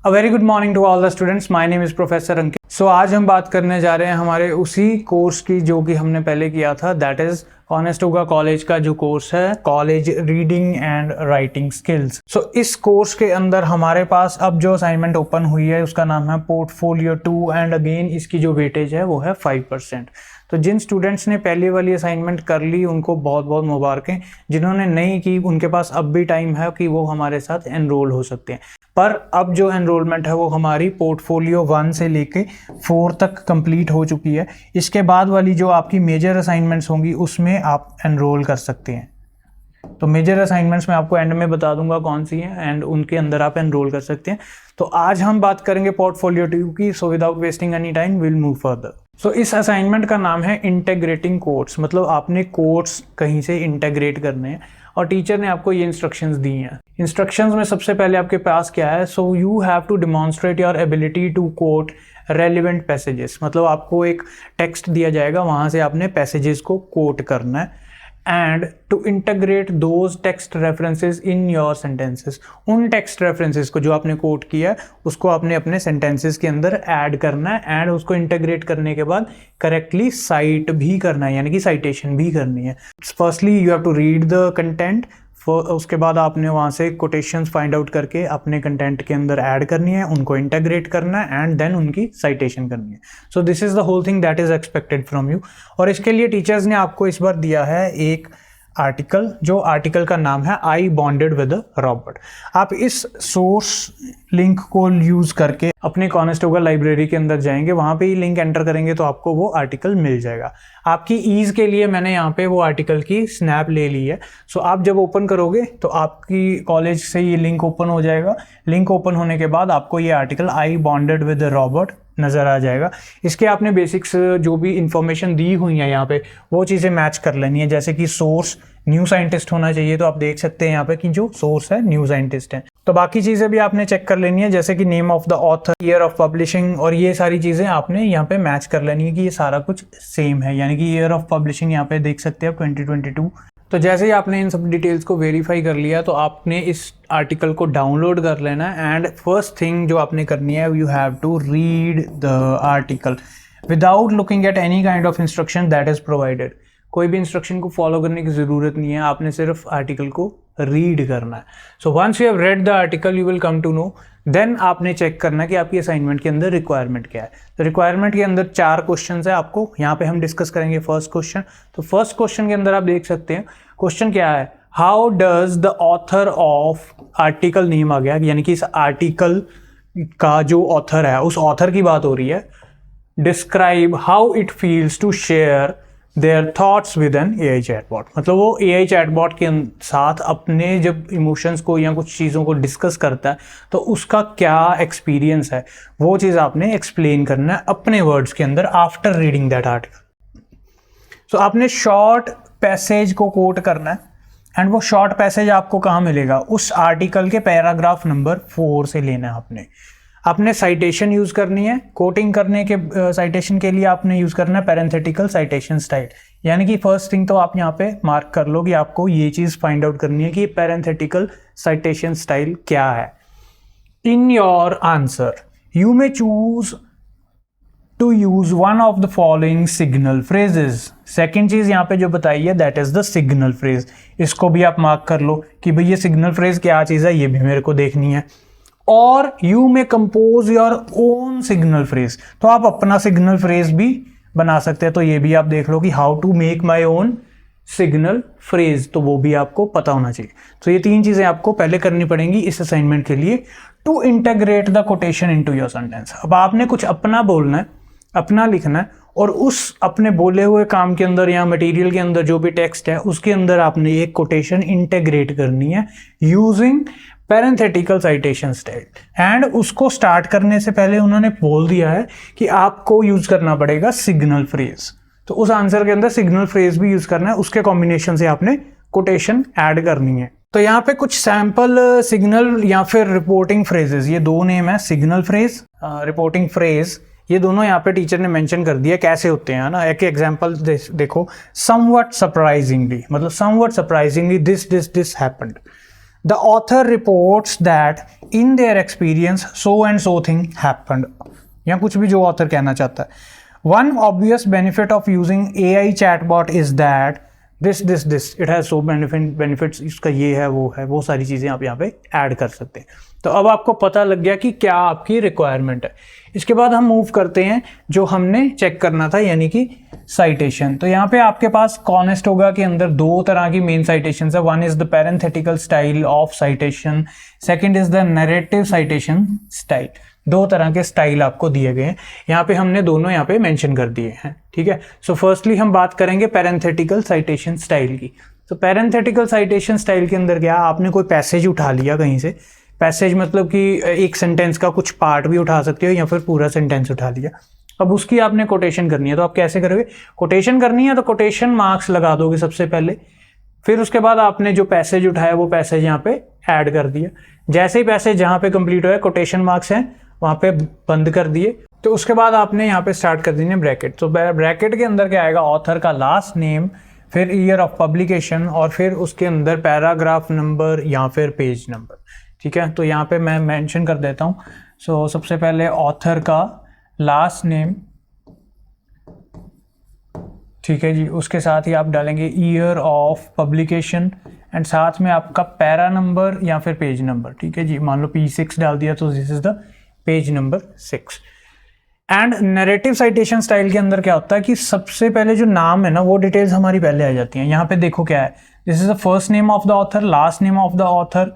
A very good morning to all the students. My name is professor Ankit. So आज हम बात करने जा रहे हैं हमारे उसी कोर्स की जो कि हमने पहले किया था, दैट इज़ कॉनेस्टोगा कॉलेज का जो कोर्स है, college reading and writing skills. So इस कोर्स के अंदर हमारे पास अब जो असाइनमेंट ओपन हुई है उसका नाम है पोर्टफोलियो 2 एंड अगेन इसकी जो वेटेज है वो है 5%। तो जिन स्टूडेंट्स ने पहली वाली असाइनमेंट कर ली उनको बहुत बहुत मुबारकें। जिन्होंने नहीं की उनके पास अब भी टाइम है कि वो हमारे साथ एनरोल हो सकते हैं। पर अब जो एनरोलमेंट है वो हमारी पोर्टफोलियो 1 से लेके 4 तक कंप्लीट हो चुकी है। इसके बाद वाली जो आपकी मेजर असाइनमेंट्स होंगी उसमें आप एनरोल कर सकते हैं। तो मेजर असाइनमेंट्स मैं आपको एंड में बता दूंगा कौन सी हैं एंड उनके अंदर आप एनरोल कर सकते हैं। तो आज हम बात करेंगे पोर्टफोलियो 2 की। So without wasting any time will move further. So इस असाइनमेंट का नाम है इंटेग्रेटिंग कोट्स, मतलब आपने कोट्स कहीं से इंटेग्रेट करने हैं और टीचर ने आपको ये इंस्ट्रक्शंस दी हैं। इंस्ट्रक्शंस में सबसे पहले आपके पास क्या है, so you have to demonstrate your ability to quote relevant passages. मतलब आपको एक टेक्स्ट दिया जाएगा, वहाँ से आपने पैसेजेस को कोट करना है and to integrate those text references in your sentences. उन टेक्स्ट रेफरेंसेस को जो आपने कोट किया है उसको आपने अपने सेंटेंसेस के अंदर ऐड करना है एंड उसको इंटीग्रेट करने के बाद करेक्टली साइट भी करना है, यानी कि साइटेशन भी करनी है। Firstly you have to read the content, उसके बाद आपने वहाँ से कोटेशंस फाइंड आउट करके अपने कंटेंट के अंदर ऐड करनी है, उनको इंटीग्रेट करना है एंड देन उनकी साइटेशन करनी है। So this is the whole thing that is expected from you. और इसके लिए टीचर्स ने आपको इस बार दिया है एक आर्टिकल, जो आर्टिकल का नाम है आई बॉन्डेड विद रॉबर्ट। आप इस सोर्स लिंक को यूज़ करके अपने कॉनेस्टोगा लाइब्रेरी के अंदर जाएंगे, वहाँ पे ही लिंक एंटर करेंगे तो आपको वो आर्टिकल मिल जाएगा। आपकी ईज़ के लिए मैंने यहाँ पे वो आर्टिकल की स्नैप ले ली है। सो आप जब ओपन करोगे तो आपकी कॉलेज से ये लिंक ओपन हो जाएगा। लिंक ओपन होने के बाद आपको ये article I bonded with Robert नज़र आ जाएगा। इसके आपने बेसिक्स जो भी इंफॉर्मेशन दी हुई है यहाँ पे वो चीज़ें मैच कर लेनी है। जैसे कि सोर्स न्यू साइंटिस्ट होना चाहिए, तो आप देख सकते हैं यहाँ पे कि जो सोर्स है न्यू साइंटिस्ट है। तो बाकी चीज़ें भी आपने चेक कर लेनी है, जैसे कि name of the author, year of publishing, और ये सारी चीज़ें आपने यहाँ पे मैच कर लेनी है कि ये सारा कुछ सेम है। यानी कि ईयर ऑफ पब्लिशिंग यहाँ पे देख सकते हैं 2022। तो जैसे ही आपने इन सब डिटेल्स को वेरीफाई कर लिया तो आपने इस आर्टिकल को डाउनलोड कर लेना है एंड फर्स्ट थिंग जो आपने करनी है, you have to read the article without looking at any kind of instruction that is provided. कोई भी इंस्ट्रक्शन को फॉलो करने की ज़रूरत नहीं है, आपने सिर्फ आर्टिकल को रीड करना है। So once you have read the article you will come to know, then आपने चेक करना है कि आपकी असाइनमेंट के अंदर रिक्वायरमेंट क्या है। तो रिक्वायरमेंट के अंदर 4 क्वेश्चन है आपको, यहाँ पे हम डिस्कस करेंगे फर्स्ट क्वेश्चन। तो फर्स्ट क्वेश्चन के अंदर आप देख सकते हैं क्वेश्चन क्या है, how does the author of article name आ गया, यानी कि इस आर्टिकल का जो ऑथर है उस ऑथर की बात हो रही है। Describe how it feels to share their thoughts with an AI chatbot. मतलब वो AI चैटबॉट के साथ अपने जब इमोशंस को या कुछ चीज़ों को डिस्कस करता है तो उसका क्या एक्सपीरियंस है, वो चीज़ आपने एक्सप्लेन करना है अपने वर्ड्स के अंदर आफ्टर रीडिंग दैट आर्टिकल। सो आपने शॉर्ट पैसेज को कोट करना है एंड वो शॉर्ट पैसेज आपको कहाँ मिलेगा, उस आर्टिकल के पैराग्राफ नंबर 4 से लेना है। आपने साइटेशन यूज़ करनी है। कोटिंग करने के साइटेशन के लिए आपने यूज़ करना है पैरेंथेटिकल साइटेशन स्टाइल। यानी कि फर्स्ट थिंग तो आप यहाँ पे मार्क कर लो कि आपको ये चीज़ फाइंड आउट करनी है कि पैरेंथेटिकल साइटेशन स्टाइल क्या है। In your answer you may choose to use one of the following signal phrases. Second चीज़ यहाँ पे जो बताई है that is the signal phrase. इसको भी आप मार्क कर लो कि भाई ये सिग्नल फ्रेज क्या चीज़ है, ये भी मेरे को देखनी है। और you may compose your own signal phrase, तो आप अपना सिग्नल फ्रेज भी बना सकते हैं। तो ये भी आप देख लो कि how to make my own signal phrase, तो वो भी आपको पता होना चाहिए। तो ये 3 चीज़ें आपको पहले करनी पड़ेंगी इस असाइनमेंट के लिए to integrate the quotation into your sentence. अब आपने कुछ अपना बोलना है, अपना लिखना है और उस अपने बोले हुए काम के अंदर या मटेरियल के अंदर जो भी टेक्स्ट है उसके अंदर आपने एक कोटेशन इंटीग्रेट करनी है using parenthetical citation style. And उसको स्टार्ट करने से पहले उन्होंने बोल दिया है कि आपको यूज करना पड़ेगा सिग्नल फ्रेज। तो उस आंसर के अंदर सिग्नल फ्रेज भी यूज करना है, उसके कॉम्बिनेशन से आपने कोटेशन ऐड करनी है। तो यहाँ पे कुछ सैंपल सिग्नल या फिर रिपोर्टिंग फ्रेजेस, ये 2 नेम है, सिग्नल फ्रेज, रिपोर्टिंग फ्रेज, ये दोनों यहाँ पे टीचर ने मेंशन कर दिया कैसे होते हैं ना। एक एग्जांपल देखो, समवट सरप्राइजिंगली, मतलब somewhat surprisingly this happened. The author reports that in their experience so and so thing happened, या कुछ भी जो ऑथर कहना चाहता है। One obvious benefit of using AI chatbot is that this it has so benefits, इसका ये है वो सारी चीज़ें आप यहाँ पे ऐड कर सकते हैं। तो अब आपको पता लग गया कि क्या आपकी रिक्वायरमेंट है। इसके बाद हम मूव करते हैं जो हमने चेक करना था, यानी कि साइटेशन। तो यहाँ पे आपके पास कॉनेस्टोगा के अंदर दो तरह की मेन साइटेशन है। One is the parenthetical style of citation, second is the narrative citation style. दो तरह के स्टाइल आपको दिए गए हैं, यहाँ पे हमने दोनों यहाँ पे मेंशन कर दिए हैं, ठीक है। सो फर्स्टली हम बात करेंगे पैरेंथेटिकल साइटेशन स्टाइल की। तो पैरेंथेटिकल साइटेशन स्टाइल के अंदर क्या, आपने कोई पैसेज उठा लिया कहीं से, पैसेज मतलब कि एक सेंटेंस का कुछ पार्ट भी उठा सकते हो या फिर पूरा सेंटेंस उठा लिया, अब उसकी आपने कोटेशन करनी है। तो आप कैसे करोगे, कोटेशन करनी है तो कोटेशन मार्क्स लगा दोगे सबसे पहले, फिर उसके बाद आपने जो पैसेज उठाया वो पैसेज यहाँ पे ऐड कर दिया। जैसे ही पैसेज जहाँ पे कंप्लीट हुआ, कोटेशन मार्क्स हैं वहाँ पे बंद कर दिए। तो उसके बाद आपने यहाँ पे स्टार्ट कर देने ब्रैकेट। तो ब्रैकेट के अंदर क्या आएगा, ऑथर का लास्ट नेम, फिर ईयर ऑफ पब्लिकेशन, और फिर उसके अंदर पैराग्राफ नंबर या फिर पेज नंबर, ठीक है। तो यहाँ पे मैं मेंशन कर देता हूँ। सो सबसे पहले ऑथर का लास्ट नेम, ठीक है जी, उसके साथ ही आप डालेंगे ईयर ऑफ पब्लिकेशन एंड साथ में आपका पैरा नंबर या फिर पेज नंबर, ठीक है जी। मान लो P6 डाल दिया तो this is the page number 6। And narrative citation style के अंदर क्या होता है कि सबसे पहले जो नाम है ना वो डिटेल्स हमारी पहले आ जाती हैं। यहाँ पे देखो क्या है, this is the first name of the author, last name of the author,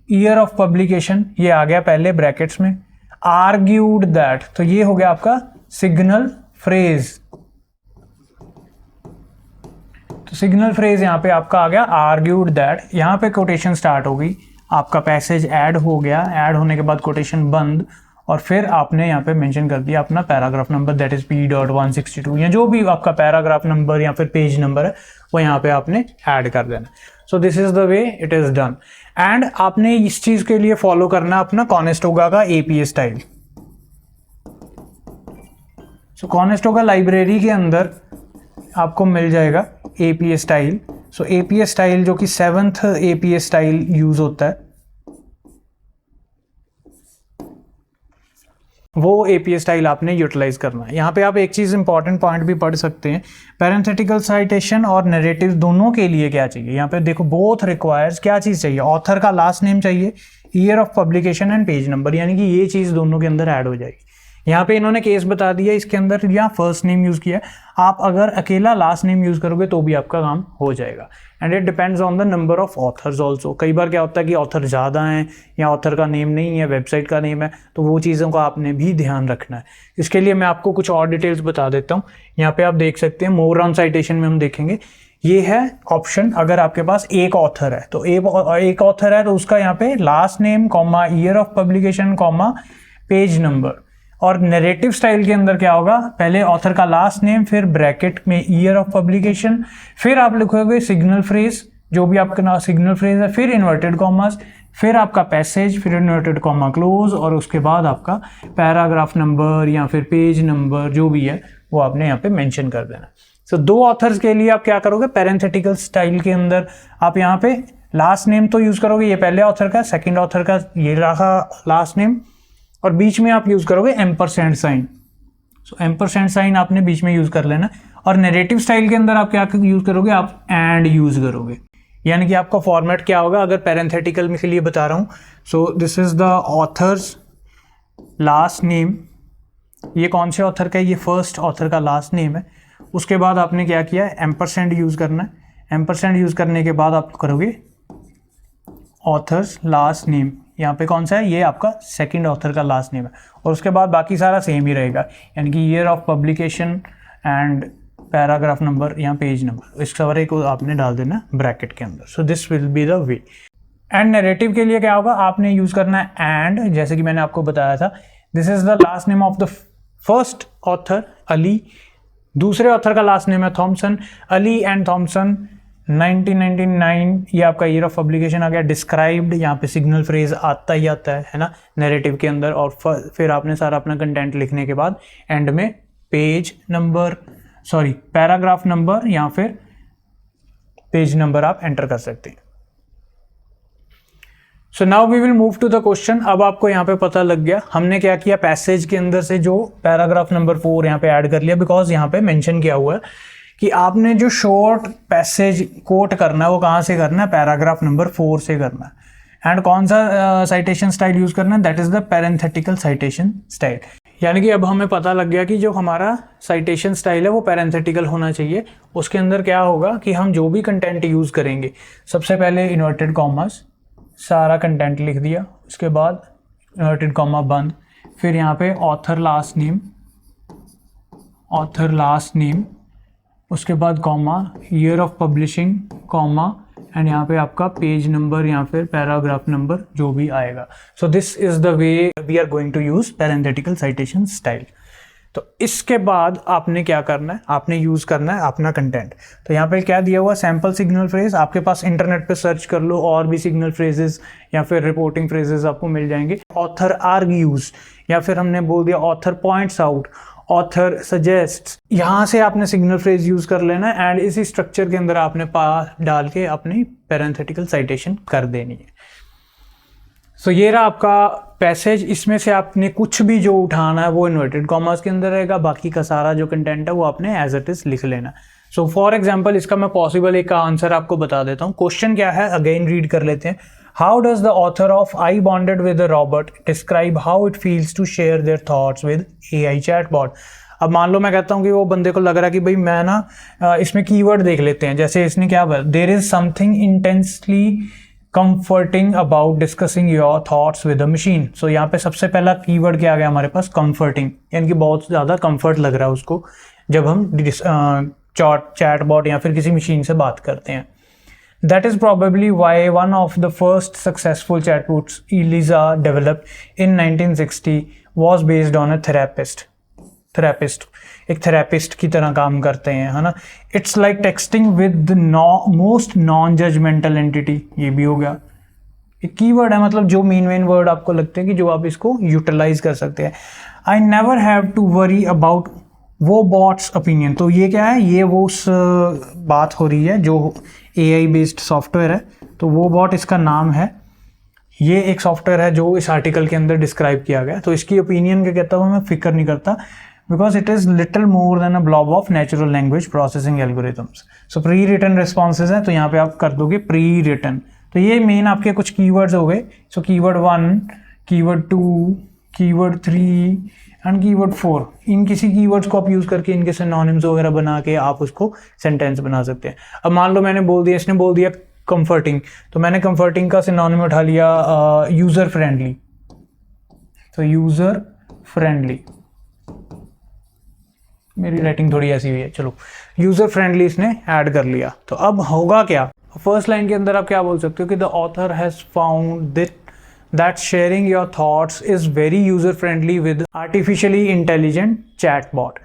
year of publication, ये आ गया पहले ब्रैकेट्स में, आर्ग्यूड दैट, तो ये हो गया आपका सिग्नल फ्रेज। तो सिग्नल फ्रेज यहाँ पे आपका आ गया आर्ग्यूड दैट, यहाँ पे कोटेशन स्टार्ट हो गई, आपका पैसेज ऐड हो गया, ऐड होने के बाद कोटेशन बंद, और फिर आपने यहाँ पे मेंशन कर दिया अपना paragraph number that is P.162, या जो भी आपका पैराग्राफ नंबर या फिर पेज नंबर है वो यहाँ पे आपने ऐड कर देना। सो this is the way it is done. And आपने इस चीज के लिए फॉलो करना अपना कॉनेस्टोगा का APA स्टाइल। सो कॉनेस्टोगा लाइब्रेरी के अंदर आपको मिल जाएगा APA स्टाइल। सो APA स्टाइल जो कि 7th APA स्टाइल यूज होता है, वो APA स्टाइल आपने यूटिलाइज करना है। यहाँ पे आप एक चीज़ इंपॉर्टेंट पॉइंट भी पढ़ सकते हैं, पैरेंथेटिकल साइटेशन और नैरेटिव दोनों के लिए क्या चाहिए। यहाँ पे देखो बोथ रिक्वायर्स, क्या चीज़ चाहिए, ऑथर का लास्ट नेम चाहिए, year of publication and page number, यानी कि ये चीज़ दोनों के अंदर ऐड हो जाएगी। यहाँ पे इन्होंने केस बता दिया इसके अंदर, या फर्स्ट नेम यूज़ किया, आप अगर अकेला लास्ट नेम यूज़ करोगे तो भी आपका काम हो जाएगा। And it depends on the number of authors also. कई बार क्या होता है कि ऑथर ज़्यादा हैं या ऑथर का नेम नहीं है, वेबसाइट का नेम है, तो वो चीज़ों का आपने भी ध्यान रखना है। इसके लिए मैं आपको कुछ और डिटेल्स बता देता हूँ। यहाँ पे आप देख सकते हैं, मोर ऑन साइटेशन में हम देखेंगे, ये है ऑप्शन, अगर आपके पास एक ऑथर है तो एक ऑथर है तो उसका यहाँ पे last name comma year of publication comma page number. और नैरेटिव स्टाइल के अंदर क्या होगा, पहले ऑथर का लास्ट नेम, फिर ब्रैकेट में ईयर ऑफ पब्लिकेशन, फिर आप लिखोगे सिग्नल फ्रेज, जो भी आपका सिग्नल फ्रेज है, फिर इन्वर्टेड कॉमास, फिर आपका पैसेज, फिर इन्वर्टेड कॉमा क्लोज, और उसके बाद आपका पैराग्राफ नंबर या फिर पेज नंबर जो भी है वो आपने यहाँ पे मेंशन कर देना। सो दो ऑथर्स के लिए आप क्या करोगे, पैरेंथेटिकल स्टाइल के अंदर आप यहाँ पे लास्ट नेम तो यूज करोगे, ये पहले ऑथर का, सेकेंड ऑथर का ये रहा लास्ट नेम, और बीच में आप यूज करोगे एम्परसेंड साइन। सो एम्परसेंड साइन आपने बीच में यूज कर लेना। और नैरेटिव स्टाइल के अंदर आप क्या यूज करोगे, आप एंड यूज करोगे, यानी कि आपका फॉर्मेट क्या होगा, अगर पैरेंथेटिकल में के लिए बता रहा हूँ। सो this is the author's last name, ये कौन से ऑथर का है, ये फर्स्ट ऑथर का लास्ट नेम है। उसके बाद आपने क्या किया, एम्परसेंड यूज करना है। एम्परसेंड यूज करने के बाद आप करोगे ऑथर्स लास्ट नेम, यहाँ पे कौन सा है, ये आपका सेकंड ऑथर का लास्ट नेम है, और उसके बाद बाकी सारा सेम ही रहेगा, यानी कि year of publication and paragraph number या पेज नंबर, इस सारे को आपने डाल देना ब्रैकेट के अंदर। So this will be the way. And narrative के लिए क्या होगा, आपने यूज करना है एंड, जैसे कि मैंने आपको बताया था, this is the last name of the first author Ali, दूसरे ऑथर का लास्ट नेम है थॉमसन, अली एंड थॉमसन 1999, ये आपका ईयर ऑफ पब्लिकेशन आ गया। डिस्क्राइब्ड, यहाँ पे सिग्नल फ्रेज आता ही आता है ना नैरेटिव के अंदर, और फिर आपने सारा अपना कंटेंट लिखने के बाद एंड में page number, sorry paragraph number या फिर पेज नंबर आप एंटर कर सकते हैं। So now we will move to the question. अब आपको यहाँ पे पता लग गया हमने क्या किया, पैसेज के अंदर से जो पैराग्राफ नंबर 4 यहाँ पे ऐड कर लिया, बिकॉज यहाँ पे मेंशन किया हुआ है कि आपने जो शॉर्ट पैसेज कोट करना है वो कहाँ से करना है, पैराग्राफ नंबर 4 से करना है। एंड कौन सा साइटेशन स्टाइल यूज करना है, that is the parenthetical citation style. यानी कि अब हमें पता लग गया कि जो हमारा साइटेशन स्टाइल है वो पैरेंथेटिकल होना चाहिए। उसके अंदर क्या होगा कि हम जो भी कंटेंट यूज करेंगे, सबसे पहले इन्वर्टेड कॉमास, सारा कंटेंट लिख दिया, उसके बाद इन्वर्टेड कॉमा बंद, फिर यहाँ पे ऑथर लास्ट नेम, उसके बाद comma, year of publishing, comma, and यहाँ पे आपका पेज नंबर या फिर पैराग्राफ नंबर जो भी आएगा। So this is the way we are going to use parenthetical citation style. तो इसके बाद आपने क्या करना है, आपने यूज करना है अपना कंटेंट। तो यहाँ पे क्या दिया हुआ, सैम्पल सिग्नल फ्रेज, आपके पास इंटरनेट पे सर्च कर लो, और भी सिग्नल फ्रेजेस या फिर रिपोर्टिंग फ्रेजेस आपको मिल जाएंगे। ऑथर आर्ग्यूज, या फिर हमने बोल दिया author points out, author suggest, यहाँ से आपने सिग्नल फ्रेज यूज कर लेना है एंड इसी स्ट्रक्चर के अंदर आपने डाल के अपनी पैरेंथेटिकल साइटेशन कर देनी है। सो ये रहा आपका पैसेज। इसमें से आपने कुछ भी जो उठाना है वो इन्वर्टेड कॉमर्स के अंदर रहेगा, बाकी का सारा जो कंटेंट है वो आपने एज इट इज लिख लेना। सो फॉर एग्जाम्पल इसका मैं पॉसिबल एक का आंसर आपको बता देता हूँ। क्वेश्चन क्या है, अगेन रीड कर लेते हैं। How does the author of I bonded with Robert describe how it feels to share their thoughts with AI chatbot. अब मान लो मैं कहता हूँ कि वो बंदे को लग रहा है कि भाई मैं ना इसमें कीवर्ड देख लेते हैं, जैसे इसने क्या बोला, there is something intensely comforting about discussing your thoughts with a machine. So यहाँ पे सबसे पहला कीवर्ड क्या आ गया हमारे पास, कंफर्टिंग, यानी कि बहुत ज़्यादा कंफर्ट लग रहा है उसको जब हम चैटबॉट या फिर किसी मशीन से बात करते हैं। That is probably why one of the first successful chatbots Eliza developed in 1960 was based on a therapist, एक थेरेपिस्ट की तरह काम करते हैं, है ना। It's like texting with most non judgmental entity, ये भी हो गया एक कीवर्ड है, मतलब जो मेन वर्ड आपको लगते हैं कि जो आप इसको यूटिलाइज कर सकते हैं। I never have to worry about वो बॉट्स ओपिनियन। तो ये क्या है, ये वो उस बात हो रही है जो AI बेस्ड सॉफ्टवेयर है, तो वो बॉट इसका नाम है। ये एक सॉफ्टवेयर है जो इस आर्टिकल के अंदर डिस्क्राइब किया गया। तो इसकी ओपिनियन क्या कहता हूँ मैं फिक्र नहीं करता, because it is little more than a blob of natural language processing algorithms. So pre written responses हैं, तो यहाँ पे आप कर दोगे प्री रिटन। तो ये मेन आपके कुछ कीवर्ड्स हो गए। So keyword 1, keyword 2, keyword 3 and keyword 4, इन किसी कीवर्ड्स को आप यूज़ करके इनके सिनोनिम्स वगैरह बना के आप उसको सेंटेंस बना सकते हैं। अब मान लो मैंने बोल दिया, इसने बोल दिया कंफर्टिंग, तो मैंने कंफर्टिंग का सिनोनिम उठा लिया यूज़र फ्रेंडली। तो यूज़र फ्रेंडली, मेरी राइटिंग थोड़ी ऐसी हुई है, चलो यूज़र फ्रेंडली इसने ऐड कर लिया। तो अब होगा क्या, फर्स्ट लाइन के अंदर आप क्या बोल सकते हो कि the author has found that sharing your thoughts is very user friendly with artificially intelligent chatbot,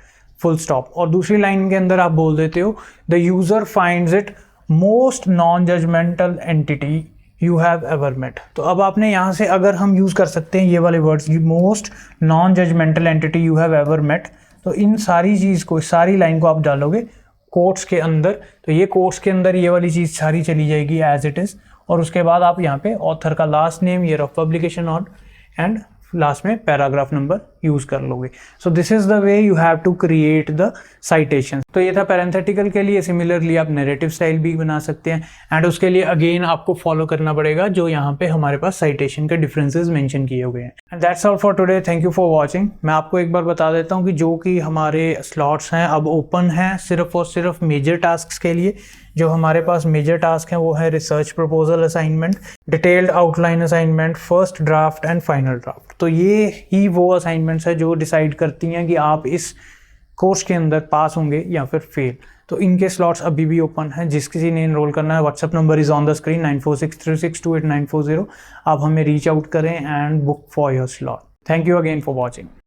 full stop। और दूसरी लाइन के अंदर आप बोल देते हो the user finds it most non-judgmental entity you have ever met। तो अब आपने यहाँ से अगर हम यूज़ कर सकते हैं ये वाले words, most non-judgmental entity you have ever met, तो इन सारी चीज़ को, सारी लाइन को आप डालोगे कोट्स के अंदर। तो ये कोट्स के अंदर ये वाली चीज़ सारी चली जाएगी एज इट इज़, और उसके बाद आप यहाँ पे ऑथर का last name, year of publication और एंड लास्ट में पैराग्राफ नंबर यूज कर लोगे। So this is the way you have to create the citation. तो ये था पैरेंथेटिकल के लिए। सिमिलरली आप नैरेटिव स्टाइल भी बना सकते हैं एंड उसके लिए अगेन आपको फॉलो करना पड़ेगा जो यहाँ पे हमारे पास साइटेशन के डिफरेंसेस मेंशन किए हुए हैं। And that's all for today, thank you for watching. मैं आपको एक बार बता देता हूँ कि जो कि हमारे स्लॉट्स हैं अब ओपन हैं सिर्फ और सिर्फ मेजर टास्क के लिए। जो हमारे पास मेजर टास्क हैं वो है research proposal assignment, detailed outline assignment, first draft and final draft. तो ये ही वो असाइनमेंट्स है जो डिसाइड करती हैं कि आप इस कोर्स के अंदर पास होंगे या फिर फेल। तो इनके स्लॉट्स अभी भी ओपन हैं। जिस किसी ने इनरोल करना है, WhatsApp number is on the screen 9463628940। आप हमें रीच आउट करें and book for your slot. Thank you again for watching.